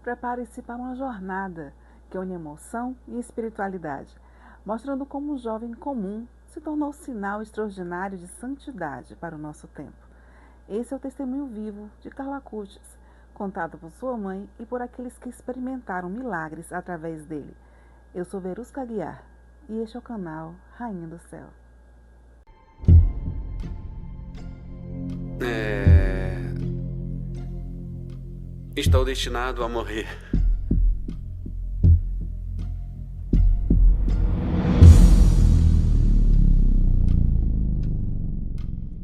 Prepare-se para uma jornada que une emoção e espiritualidade, mostrando como um jovem comum se tornou sinal extraordinário de santidade para o nosso tempo. Esse é o testemunho vivo de Carlo Acutis, contado por sua mãe e por aqueles que experimentaram milagres através dele. Eu sou Verusca Aguiar e este é o canal Rainha do Céu. Estou destinado a morrer.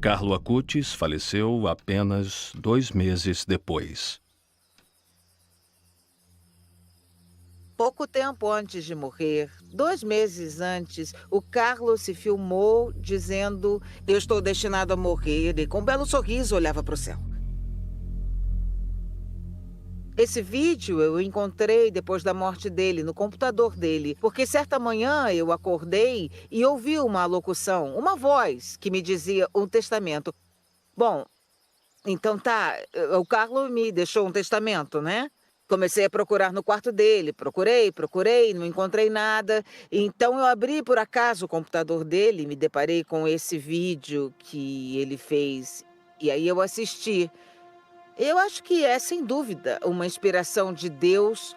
Carlo Acutis faleceu apenas 2 meses depois. Pouco tempo antes de morrer, 2 meses antes, o Carlo se filmou dizendo: "Eu estou destinado a morrer", e com um belo sorriso olhava para o céu. Esse vídeo eu encontrei depois da morte dele, no computador dele, porque certa manhã eu acordei e ouvi uma locução, uma voz que me dizia um testamento. Bom, então tá, o Carlo me deixou um testamento, né? Comecei a procurar no quarto dele, procurei, não encontrei nada. Então eu abri por acaso o computador dele e me deparei com esse vídeo que ele fez. E aí eu assisti. Eu acho que é, sem dúvida, uma inspiração de Deus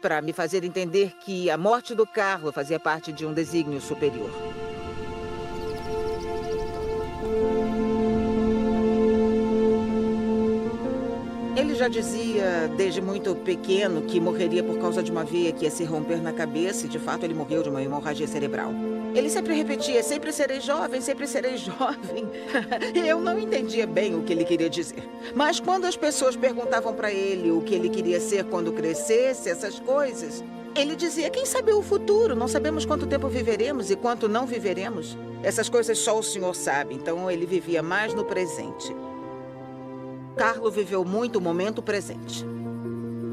para me fazer entender que a morte do Carlo fazia parte de um desígnio superior. Ele já dizia, desde muito pequeno, que morreria por causa de uma veia que ia se romper na cabeça, e de fato ele morreu de uma hemorragia cerebral. Ele sempre repetia: sempre serei jovem, sempre serei jovem. Eu não entendia bem o que ele queria dizer. Mas quando as pessoas perguntavam para ele o que ele queria ser quando crescesse, essas coisas, ele dizia: quem sabe o futuro, não sabemos quanto tempo viveremos e quanto não viveremos. Essas coisas só o Senhor sabe, então ele vivia mais no presente. Carlo viveu muito o momento presente.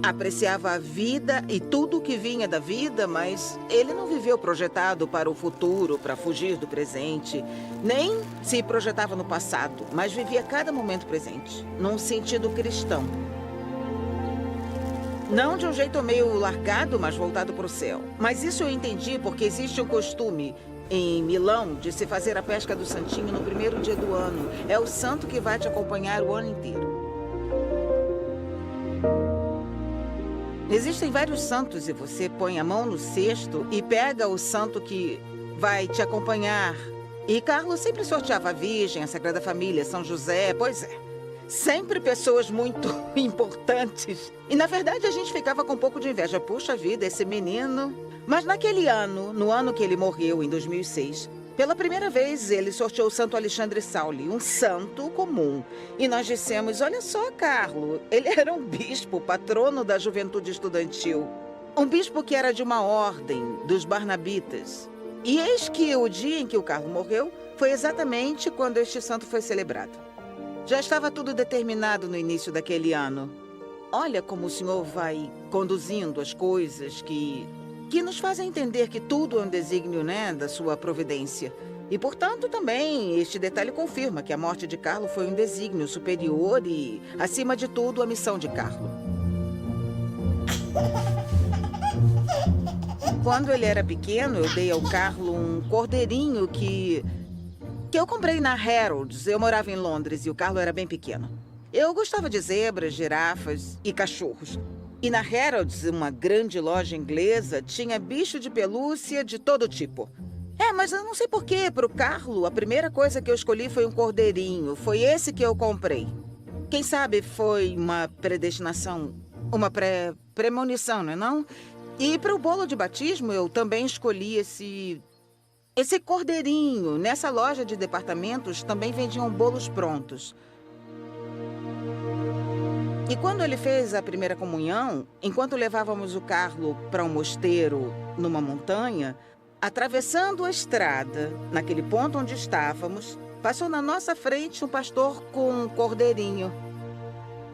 Apreciava a vida e tudo o que vinha da vida, mas ele não viveu projetado para o futuro, para fugir do presente, nem se projetava no passado, mas vivia cada momento presente, num sentido cristão. Não de um jeito meio largado, mas voltado para o céu. Mas isso eu entendi porque existe um costume em Milão de se fazer a pesca do Santinho no primeiro dia do ano. É o santo que vai te acompanhar o ano inteiro. Existem vários santos e você põe a mão no cesto e pega o santo que vai te acompanhar. E Carlos sempre sorteava a Virgem, a Sagrada Família, São José, pois é. Sempre pessoas muito importantes. E na verdade a gente ficava com um pouco de inveja. Puxa vida, esse menino. Mas naquele ano, no ano que ele morreu, em 2006, pela primeira vez ele sorteou o Santo Alexandre Sauli, um santo comum. E nós dissemos: olha só, Carlo, ele era um bispo, patrono da juventude estudantil. Um bispo que era de uma ordem, dos Barnabitas. E eis que o dia em que o Carlo morreu foi exatamente quando este santo foi celebrado. Já estava tudo determinado no início daquele ano. Olha como o Senhor vai conduzindo as coisas que nos fazem entender que tudo é um desígnio, né, da sua providência. E, portanto, também este detalhe confirma que a morte de Carlo foi um desígnio superior e, acima de tudo, a missão de Carlo. Quando ele era pequeno, eu dei ao Carlo um cordeirinho que eu comprei na Harrods. Eu morava em Londres e o Carlo era bem pequeno. Eu gostava de zebras, girafas e cachorros. E na Harrods, uma grande loja inglesa, tinha bicho de pelúcia de todo tipo. Mas eu não sei porquê, para o Carlo, a primeira coisa que eu escolhi foi um cordeirinho. Foi esse que eu comprei. Quem sabe foi uma predestinação, uma premonição, não é não? E para o bolo de batismo, eu também escolhi esse cordeirinho. Nessa loja de departamentos também vendiam bolos prontos. E quando ele fez a primeira comunhão, enquanto levávamos o Carlo para um mosteiro numa montanha, atravessando a estrada, naquele ponto onde estávamos, passou na nossa frente um pastor com um cordeirinho.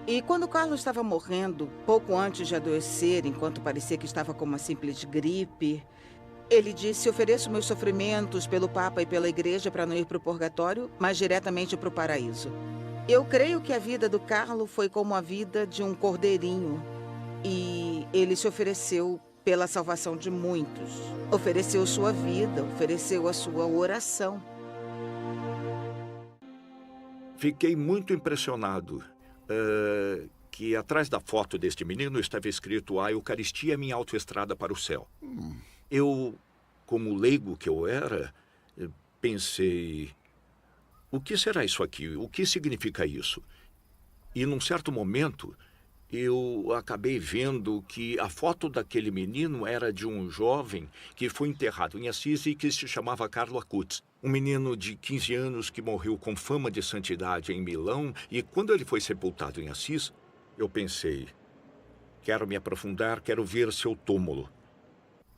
E quando o Carlo estava morrendo, pouco antes de adoecer, enquanto parecia que estava com uma simples gripe, ele disse: ofereço meus sofrimentos pelo Papa e pela Igreja para não ir para o purgatório, mas diretamente para o paraíso. Eu creio que a vida do Carlo foi como a vida de um cordeirinho. E ele se ofereceu pela salvação de muitos. Ofereceu sua vida, ofereceu a sua oração. Fiquei muito impressionado que atrás da foto deste menino estava escrito: "A Eucaristia é minha autoestrada para o céu". Eu, como leigo que eu era, pensei: o que será isso aqui? O que significa isso? E num certo momento, eu acabei vendo que a foto daquele menino era de um jovem que foi enterrado em Assis e que se chamava Carlo Acutis. Um menino de 15 anos que morreu com fama de santidade em Milão, e quando ele foi sepultado em Assis, eu pensei: quero me aprofundar, quero ver seu túmulo.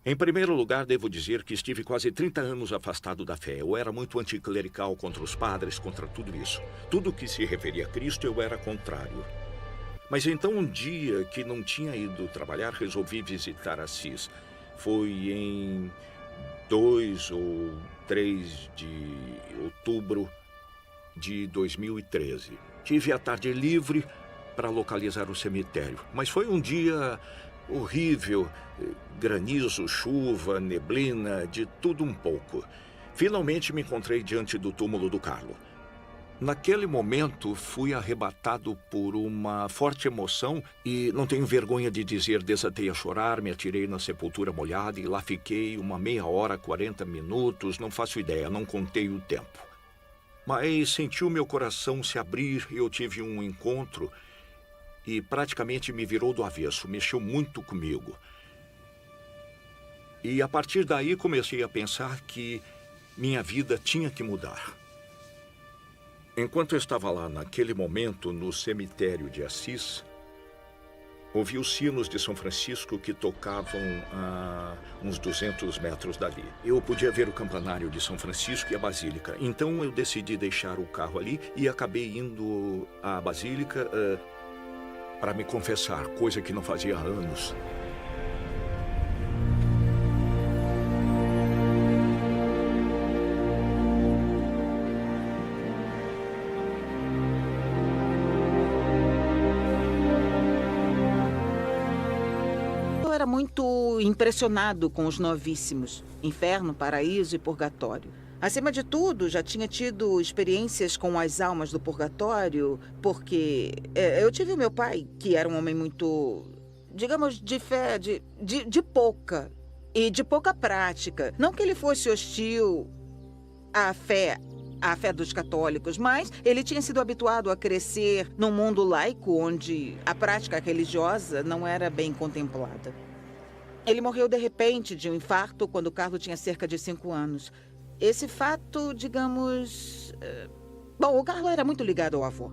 Em primeiro lugar, devo dizer que estive quase 30 anos afastado da fé. Eu era muito anticlerical contra os padres, contra tudo isso. Tudo que se referia a Cristo, eu era contrário. Mas então, um dia que não tinha ido trabalhar, resolvi visitar Assis. Foi em 2 ou 3 de outubro de 2013. Tive a tarde livre para localizar o cemitério. Mas foi um dia horrível, granizo, chuva, neblina, de tudo um pouco. Finalmente me encontrei diante do túmulo do Carlo. Naquele momento, fui arrebatado por uma forte emoção e, não tenho vergonha de dizer, desatei a chorar, me atirei na sepultura molhada e lá fiquei uma meia hora, 40 minutos, não faço ideia, não contei o tempo. Mas senti o meu coração se abrir e eu tive um encontro e praticamente me virou do avesso, mexeu muito comigo. E a partir daí comecei a pensar que minha vida tinha que mudar. Enquanto eu estava lá naquele momento no cemitério de Assis, ouvi os sinos de São Francisco que tocavam a uns 200 metros dali. Eu podia ver o campanário de São Francisco e a Basílica. Então eu decidi deixar o carro ali e acabei indo à Basílica para me confessar, coisa que não fazia há anos. Eu era muito impressionado com os novíssimos, inferno, paraíso e purgatório. Acima de tudo, já tinha tido experiências com as almas do purgatório, porque eu tive o meu pai, que era um homem muito, digamos, de fé, de pouca, e de pouca prática. Não que ele fosse hostil à fé dos católicos, mas ele tinha sido habituado a crescer num mundo laico, onde a prática religiosa não era bem contemplada. Ele morreu de repente de um infarto quando o Carlo tinha cerca de 5 anos. Esse fato, digamos... Bom, o Carlo era muito ligado ao avô.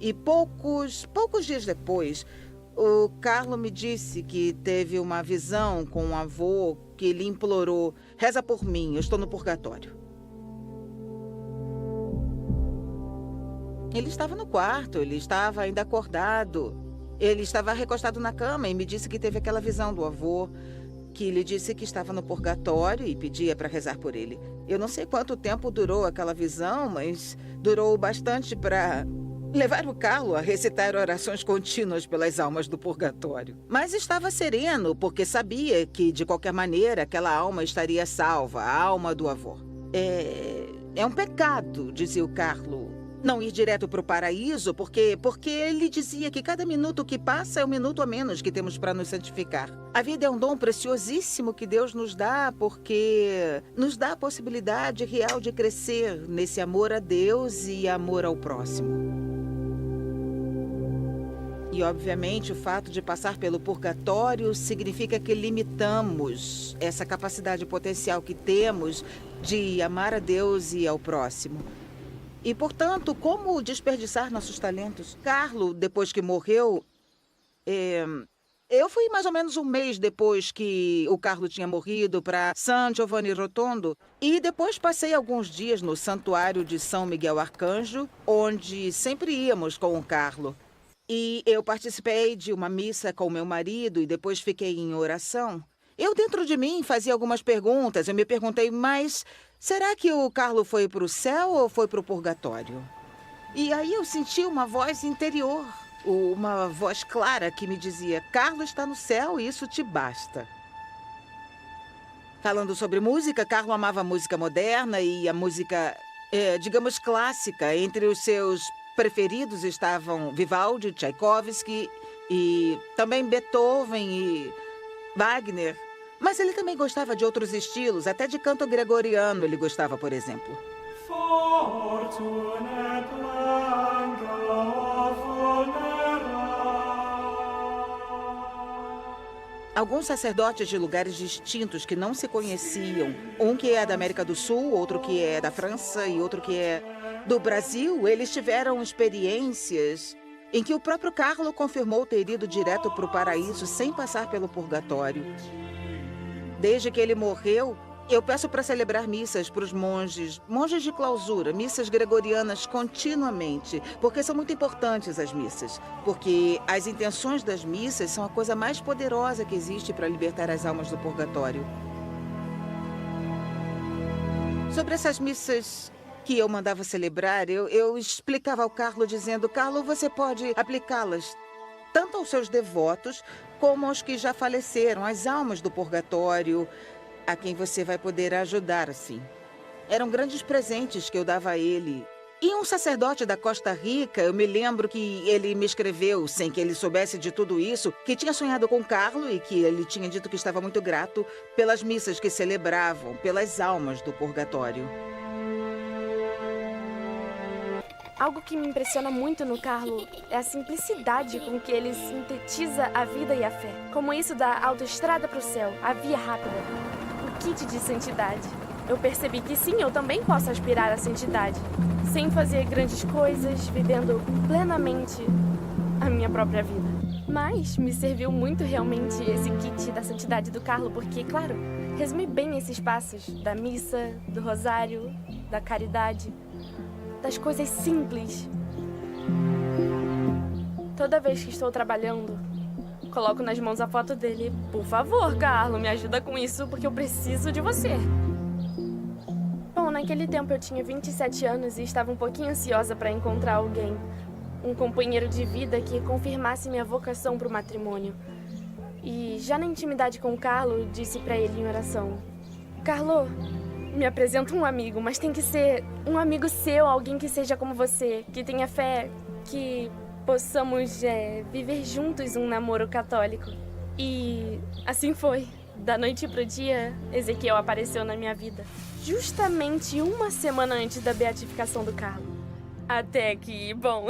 E poucos dias depois, o Carlo me disse que teve uma visão com o avô que lhe implorou: reza por mim, eu estou no purgatório. Ele estava no quarto, ele estava ainda acordado. Ele estava recostado na cama e me disse que teve aquela visão do avô, que lhe disse que estava no purgatório e pedia para rezar por ele. Eu não sei quanto tempo durou aquela visão, mas durou bastante para levar o Carlo a recitar orações contínuas pelas almas do purgatório. Mas estava sereno, porque sabia que, de qualquer maneira, aquela alma estaria salva, a alma do avô. É um pecado, dizia o Carlo, não ir direto para o paraíso, porque ele dizia que cada minuto que passa é um minuto a menos que temos para nos santificar. A vida é um dom preciosíssimo que Deus nos dá, porque nos dá a possibilidade real de crescer nesse amor a Deus e amor ao próximo. E, obviamente, o fato de passar pelo purgatório significa que limitamos essa capacidade potencial que temos de amar a Deus e ao próximo. E, portanto, como desperdiçar nossos talentos? Carlo, depois que morreu, eu fui mais ou menos um mês depois que o Carlo tinha morrido para San Giovanni Rotondo. E depois passei alguns dias no santuário de São Miguel Arcanjo, onde sempre íamos com o Carlo. E eu participei de uma missa com meu marido e depois fiquei em oração. Eu, dentro de mim, fazia algumas perguntas. Eu me perguntei, mas será que o Carlo foi para o céu ou foi para o purgatório? E aí eu senti uma voz interior. uma voz clara que me dizia: Carlo está no céu e isso te basta. Falando sobre música, Carlo amava a música moderna e a música, digamos, clássica. Entre os seus preferidos estavam Vivaldi, Tchaikovsky e também Beethoven e Wagner. Mas ele também gostava de outros estilos, até de canto gregoriano ele gostava, por exemplo. Alguns sacerdotes de lugares distintos que não se conheciam, um que é da América do Sul, outro que é da França e outro que é do Brasil, eles tiveram experiências em que o próprio Carlo confirmou ter ido direto para o paraíso sem passar pelo purgatório. Desde que ele morreu, eu peço para celebrar missas para os monges de clausura, missas gregorianas continuamente, porque são muito importantes as missas, porque as intenções das missas são a coisa mais poderosa que existe para libertar as almas do purgatório. Sobre essas missas que eu mandava celebrar, eu explicava ao Carlo dizendo: Carlo, você pode aplicá-las tanto aos seus devotos como aos que já faleceram, as almas do purgatório, a quem você vai poder ajudar, assim. Eram grandes presentes que eu dava a ele. E um sacerdote da Costa Rica, eu me lembro que ele me escreveu, sem que ele soubesse de tudo isso, que tinha sonhado com Carlo e que ele tinha dito que estava muito grato pelas missas que celebravam, pelas almas do purgatório. Algo que me impressiona muito no Carlo é a simplicidade com que ele sintetiza a vida e a fé. Como isso da autoestrada para o céu, a via rápida, o kit de santidade. Eu percebi que sim, eu também posso aspirar à santidade, sem fazer grandes coisas, vivendo plenamente a minha própria vida. Mas me serviu muito realmente esse kit da santidade do Carlo, porque, claro, resume bem esses passos da missa, do rosário, da caridade, das coisas simples. Toda vez que estou trabalhando, coloco nas mãos a foto dele. Por favor, Carlo, me ajuda com isso, porque eu preciso de você. Bom, naquele tempo eu tinha 27 anos e estava um pouquinho ansiosa para encontrar alguém. Um companheiro de vida que confirmasse minha vocação para o matrimônio. E já na intimidade com o Carlo, disse para ele em oração: Carlo, me apresenta um amigo, mas tem que ser um amigo seu, alguém que seja como você, que tenha fé, que possamos viver juntos um namoro católico. E assim foi. Da noite pro dia, Ezequiel apareceu na minha vida, justamente uma semana antes da beatificação do Carlo. Até que, bom,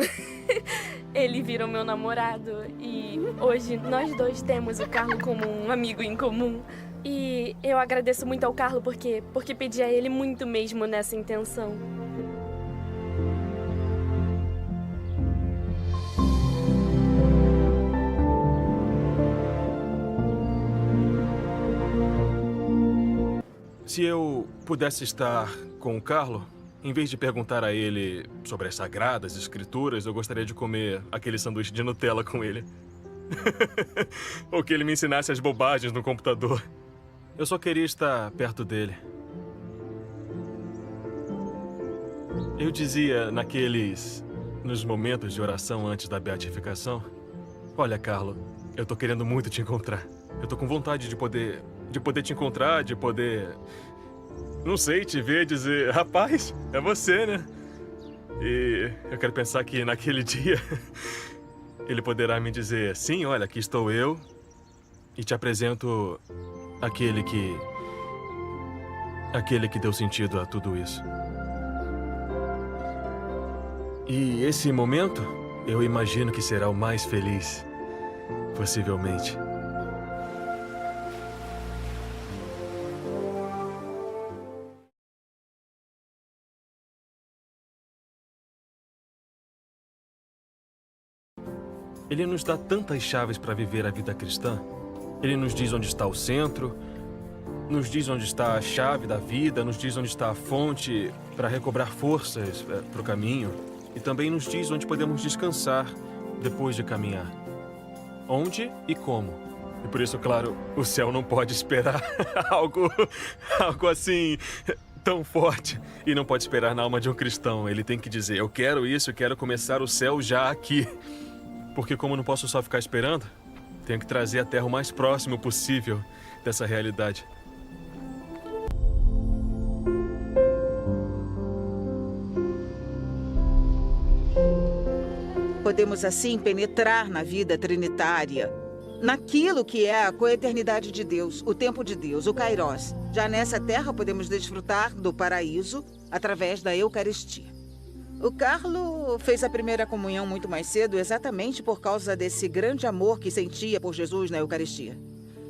ele virou meu namorado e hoje nós dois temos o Carlo como um amigo em comum. E eu agradeço muito ao Carlo porque pedi a ele muito mesmo nessa intenção. Se eu pudesse estar com o Carlo, em vez de perguntar a ele sobre as sagradas escrituras, eu gostaria de comer aquele sanduíche de Nutella com ele. Ou que ele me ensinasse as bobagens no computador. Eu só queria estar perto dele. Eu dizia nos momentos de oração antes da beatificação: olha, Carlo, eu tô querendo muito te encontrar. Eu tô com vontade de poder te encontrar, de poder, não sei, te ver e dizer: rapaz, é você, né? E eu quero pensar que naquele dia ele poderá me dizer: sim, olha, aqui estou eu e te apresento aquele que deu sentido a tudo isso. E esse momento, eu imagino que será o mais feliz, possivelmente. Ele nos dá tantas chaves para viver a vida cristã. Ele nos diz onde está o centro, nos diz onde está a chave da vida, nos diz onde está a fonte para recobrar forças para o caminho e também nos diz onde podemos descansar depois de caminhar. Onde e como. E por isso, claro, o céu não pode esperar algo assim tão forte. E não pode esperar na alma de um cristão. Ele tem que dizer: eu quero isso, eu quero começar o céu já aqui. Porque como eu não posso só ficar esperando, tenho que trazer a Terra o mais próximo possível dessa realidade. Podemos assim penetrar na vida trinitária, naquilo que é a coeternidade de Deus, o tempo de Deus, o Kairos. Já nessa terra podemos desfrutar do paraíso através da Eucaristia. O Carlo fez a primeira comunhão muito mais cedo exatamente por causa desse grande amor que sentia por Jesus na Eucaristia.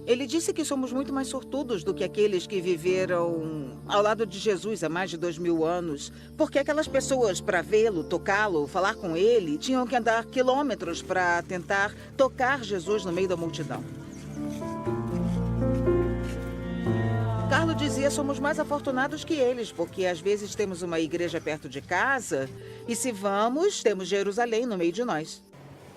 Ele disse que somos muito mais sortudos do que aqueles que viveram ao lado de Jesus há mais de 2000 anos, porque aquelas pessoas, para vê-lo, tocá-lo, falar com ele, tinham que andar quilômetros para tentar tocar Jesus no meio da multidão. Carlo dizia: somos mais afortunados que eles, porque às vezes temos uma igreja perto de casa e, se vamos, temos Jerusalém no meio de nós.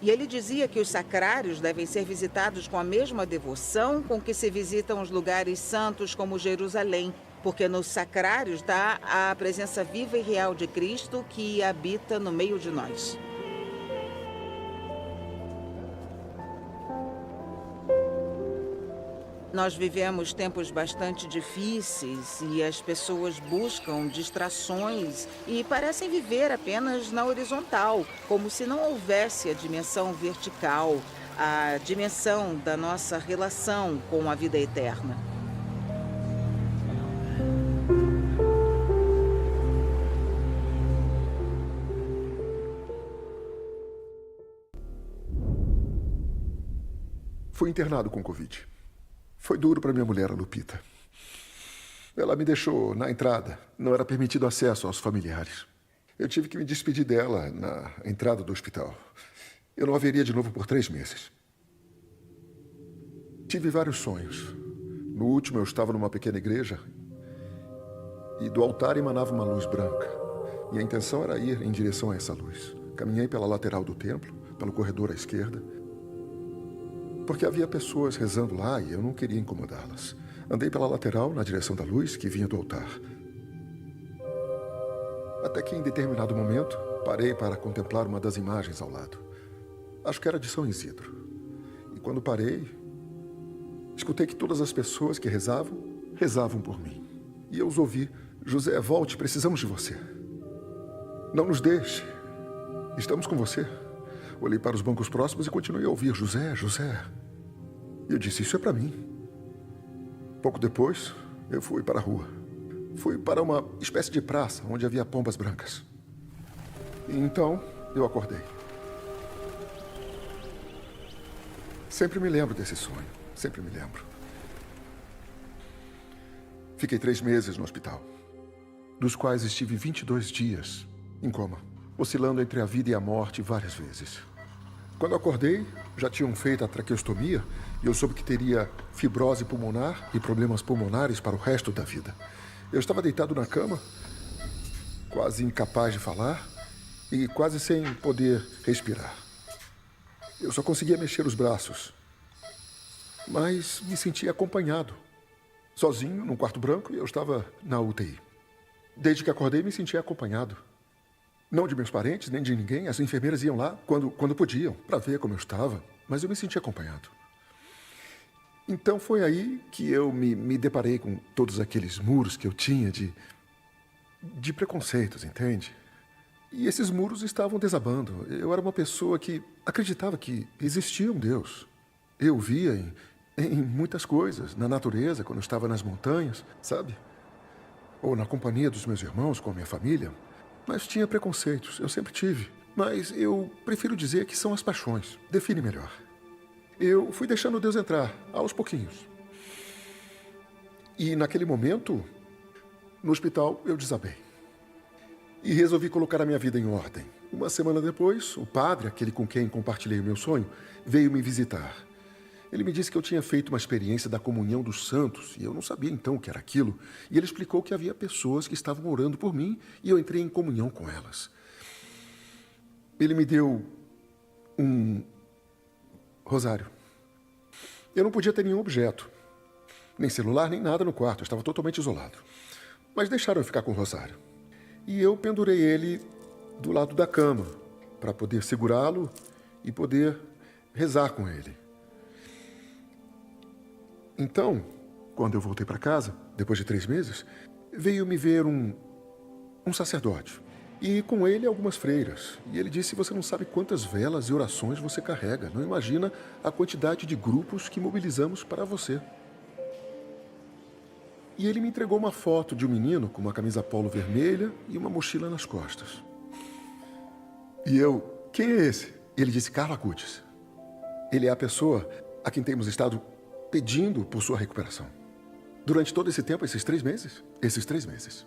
E ele dizia que os sacrários devem ser visitados com a mesma devoção com que se visitam os lugares santos como Jerusalém, porque nos sacrários está a presença viva e real de Cristo que habita no meio de nós. Nós vivemos tempos bastante difíceis e as pessoas buscam distrações e parecem viver apenas na horizontal, como se não houvesse a dimensão vertical, a dimensão da nossa relação com a vida eterna. Fui internado com Covid. Foi duro para minha mulher, a Lupita. Ela me deixou na entrada. Não era permitido acesso aos familiares. Eu tive que me despedir dela na entrada do hospital. Eu não a veria de novo por 3 meses. Tive vários sonhos. No último, eu estava numa pequena igreja e do altar emanava uma luz branca. E a intenção era ir em direção a essa luz. Caminhei pela lateral do templo, pelo corredor à esquerda, porque havia pessoas rezando lá e eu não queria incomodá-las. Andei pela lateral, na direção da luz que vinha do altar. Até que, em determinado momento, parei para contemplar uma das imagens ao lado. Acho que era de São Isidro. E quando parei, escutei que todas as pessoas que rezavam por mim. E eu os ouvi: José, volte, precisamos de você. Não nos deixe. Estamos com você. Olhei para os bancos próximos e continuei a ouvir: José, José. E eu disse: isso é para mim. Pouco depois, eu fui para a rua. Fui para uma espécie de praça onde havia pombas brancas. E então, eu acordei. Sempre me lembro desse sonho. Sempre me lembro. Fiquei 3 meses no hospital, dos quais estive 22 dias em coma, oscilando entre a vida e a morte várias vezes. Quando acordei, já tinham feito a traqueostomia e eu soube que teria fibrose pulmonar e problemas pulmonares para o resto da vida. Eu estava deitado na cama, quase incapaz de falar e quase sem poder respirar. Eu só conseguia mexer os braços, mas me sentia acompanhado, sozinho, num quarto branco, e eu estava na UTI. Desde que acordei, me sentia acompanhado. Não de meus parentes, nem de ninguém. As enfermeiras iam lá quando podiam, para ver como eu estava, mas eu me sentia acompanhado. Então foi aí que eu me deparei com todos aqueles muros que eu tinha de preconceitos, entende? E esses muros estavam desabando. Eu era uma pessoa que acreditava que existia um Deus. Eu via em muitas coisas, na natureza, quando eu estava nas montanhas, sabe? Ou na companhia dos meus irmãos, com a minha família. Mas tinha preconceitos, eu sempre tive. Mas eu prefiro dizer que são as paixões. Define melhor. Eu fui deixando Deus entrar, aos pouquinhos. E naquele momento, no hospital, eu desabei. E resolvi colocar a minha vida em ordem. Uma semana depois, o padre, aquele com quem compartilhei o meu sonho, veio me visitar. Ele me disse que eu tinha feito uma experiência da comunhão dos santos, e eu não sabia então o que era aquilo. E ele explicou que havia pessoas que estavam orando por mim, e eu entrei em comunhão com elas. Ele me deu um rosário. Eu não podia ter nenhum objeto, nem celular, nem nada no quarto, eu estava totalmente isolado. Mas deixaram eu ficar com o rosário. E eu pendurei ele do lado da cama, para poder segurá-lo e poder rezar com ele. Então, quando eu voltei para casa, depois de 3 meses, veio me ver um sacerdote. E com ele algumas freiras. E ele disse: você não sabe quantas velas e orações você carrega. Não imagina a quantidade de grupos que mobilizamos para você. E ele me entregou uma foto de um menino com uma camisa polo vermelha e uma mochila nas costas. E eu: quem é esse? Ele disse: Carlo Acutis. Ele é a pessoa a quem temos estado pedindo por sua recuperação. Durante todo esse tempo, esses 3 meses.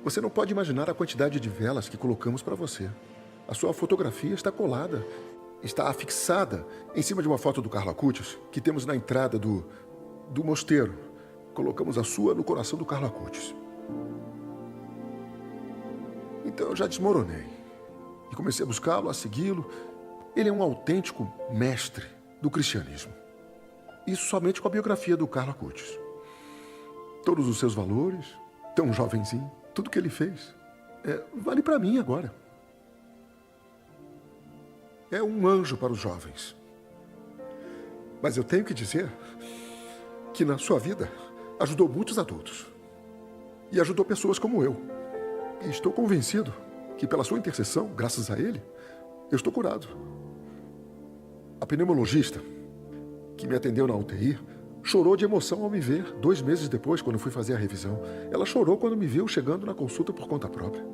Você não pode imaginar a quantidade de velas que colocamos para você. A sua fotografia está colada, está afixada em cima de uma foto do Carlo Acutis que temos na entrada do mosteiro. Colocamos a sua no coração do Carlo Acutis. Então eu já desmoronei e comecei a buscá-lo, a segui-lo. Ele é um autêntico mestre do cristianismo. Isso somente com a biografia do Carlo Acutis. Todos os seus valores, tão jovenzinho, tudo que ele fez, vale para mim agora. É um anjo para os jovens. Mas eu tenho que dizer que na sua vida ajudou muitos adultos. E ajudou pessoas como eu. E estou convencido que pela sua intercessão, graças a ele, eu estou curado. A pneumologista que me atendeu na UTI chorou de emoção ao me ver 2 meses depois, quando fui fazer a revisão. Ela chorou quando me viu chegando na consulta por conta própria.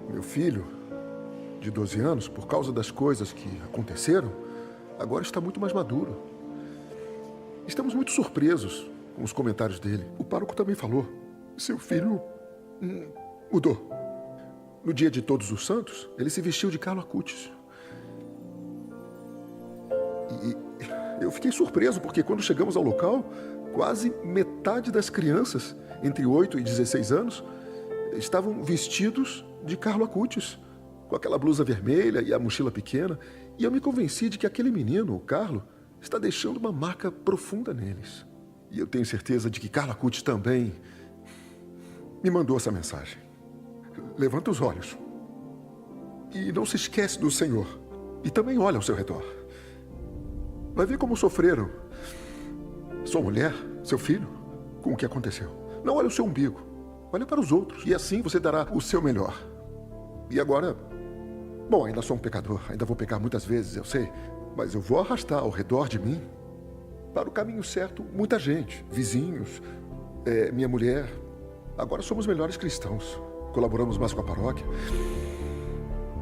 Meu filho, de 12 anos, por causa das coisas que aconteceram, agora está muito mais maduro. Estamos muito surpresos com os comentários dele. O pároco também falou: seu filho mudou. No dia de Todos os Santos, ele se vestiu de Carlo Acutis. Eu fiquei surpreso porque quando chegamos ao local, quase metade das crianças, entre 8 e 16 anos, estavam vestidos de Carlo Acutis, com aquela blusa vermelha e a mochila pequena. E eu me convenci de que aquele menino, o Carlo, está deixando uma marca profunda neles. E eu tenho certeza de que Carlo Acutis também me mandou essa mensagem. Levanta os olhos e não se esquece do Senhor. E também olha ao seu redor. Vai ver como sofreram sua mulher, seu filho, com o que aconteceu. Não olha o seu umbigo, olha para os outros. E assim você dará o seu melhor. E agora, bom, ainda sou um pecador, ainda vou pecar muitas vezes, eu sei. Mas eu vou arrastar ao redor de mim, para o caminho certo, muita gente. Vizinhos, minha mulher. Agora somos melhores cristãos. Colaboramos mais com a paróquia.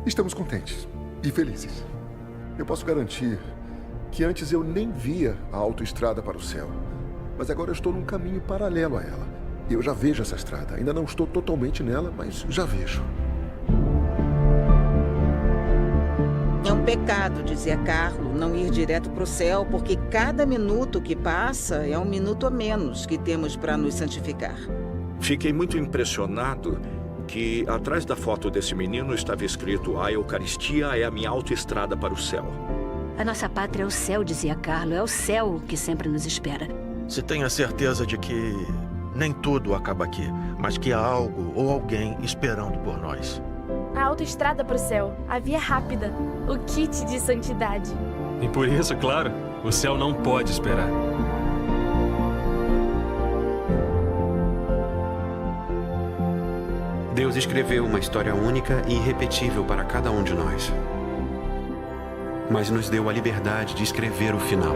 Estamos contentes e felizes. Eu posso garantir que antes eu nem via a autoestrada para o céu. Mas agora eu estou num caminho paralelo a ela. Eu já vejo essa estrada. Ainda não estou totalmente nela, mas já vejo. É um pecado, dizia Carlo, não ir direto para o céu, porque cada minuto que passa é um minuto a menos que temos para nos santificar. Fiquei muito impressionado que atrás da foto desse menino estava escrito: a Eucaristia é a minha autoestrada para o céu. A nossa pátria é o céu, dizia Carlo. É o céu que sempre nos espera. Se tenha certeza de que nem tudo acaba aqui, mas que há algo ou alguém esperando por nós. A autoestrada para o céu, a via rápida, o kit de santidade. E por isso, claro, o céu não pode esperar. Deus escreveu uma história única e irrepetível para cada um de nós. Mas nos deu a liberdade de escrever o final.